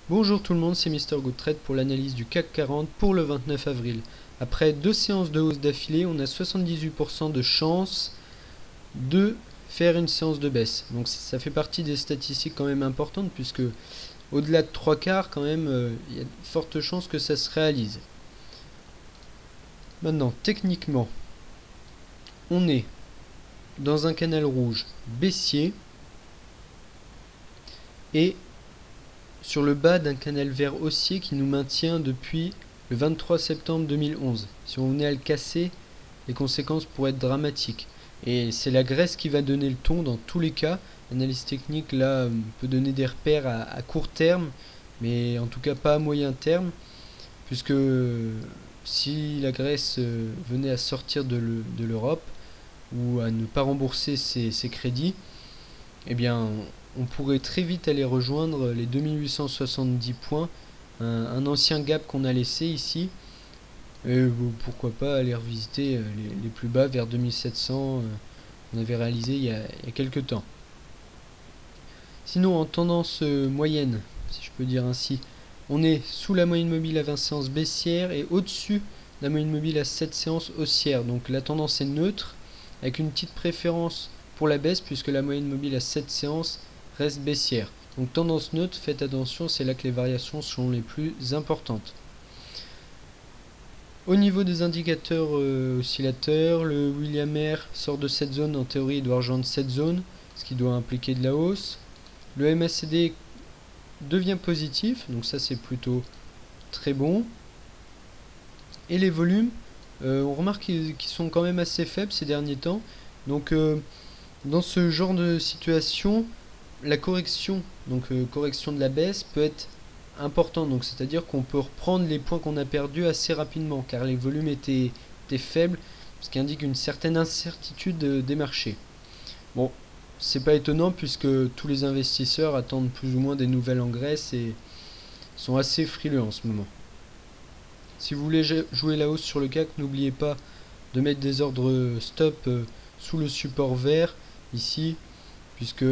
Bonjour tout le monde, c'est Mister Good pour l'analyse du CAC 40 pour le 29 avril. Après deux séances de hausse d'affilée, on a 78% de chances de faire une séance de baisse. Donc ça fait partie des statistiques quand même importantes puisque au-delà de 3 quarts quand même, il y a de fortes chances que ça se réalise. Maintenant, techniquement, on est dans un canal rouge baissier et sur le bas d'un canal vert haussier qui nous maintient depuis le 23 septembre 2011. Si on venait à le casser, les conséquences pourraient être dramatiques. Et c'est la Grèce qui va donner le ton dans tous les cas. L'analyse technique là peut donner des repères à court terme, mais en tout cas pas à moyen terme, puisque si la Grèce venait à sortir de l'Europe ou à ne pas rembourser ses crédits, eh bien on pourrait très vite aller rejoindre les 2870 points, un ancien gap qu'on a laissé ici, et pourquoi pas aller revisiter les plus bas vers 2700 qu'on avait réalisé il y a quelques temps. Sinon en tendance moyenne, si je peux dire ainsi, on est sous la moyenne mobile à 20 séances baissière et au-dessus de la moyenne mobile à 7 séances haussière. Donc la tendance est neutre, avec une petite préférence pour la baisse puisque la moyenne mobile à 7 séances reste baissière. Donc tendance neutre, faites attention, c'est là que les variations sont les plus importantes. Au niveau des indicateurs oscillateurs, le Williams R sort de cette zone, en théorie il doit rejoindre cette zone, ce qui doit impliquer de la hausse. Le MACD devient positif, donc ça c'est plutôt très bon. Et les volumes, on remarque qu'ils sont quand même assez faibles ces derniers temps. Donc dans ce genre de situation, la correction, donc correction de la baisse, peut être importante. Donc c'est-à-dire qu'on peut reprendre les points qu'on a perdus assez rapidement, car les volumes étaient faibles, ce qui indique une certaine incertitude des marchés. Bon, c'est pas étonnant puisque tous les investisseurs attendent plus ou moins des nouvelles en Grèce et sont assez frileux en ce moment. Si vous voulez jouer la hausse sur le CAC, n'oubliez pas de mettre des ordres stop sous le support vert ici, puisque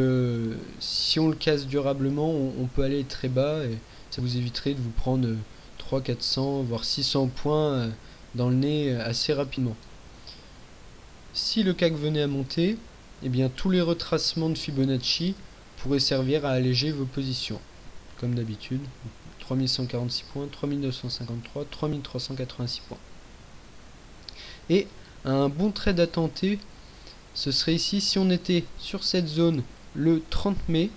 si on le casse durablement, on peut aller très bas et ça vous éviterait de vous prendre 300, 400, voire 600 points dans le nez assez rapidement. Si le CAC venait à monter, eh bien tous les retracements de Fibonacci pourraient servir à alléger vos positions. Comme d'habitude, 3146 points, 3253, 3386 points. Et un bon trade à tenter, ce serait ici, si on était sur cette zone le 30 mai,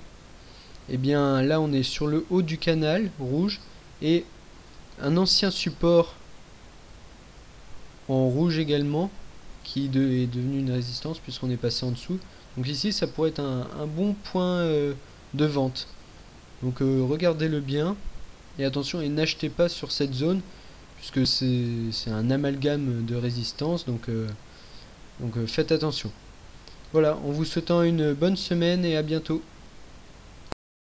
et bien là on est sur le haut du canal rouge et un ancien support en rouge également qui est devenu une résistance puisqu'on est passé en dessous. Donc ici ça pourrait être un bon point de vente. Donc regardez-le bien et attention, et n'achetez pas sur cette zone puisque c'est un amalgame de résistance, donc faites attention. Voilà, en vous souhaitant une bonne semaine et à bientôt.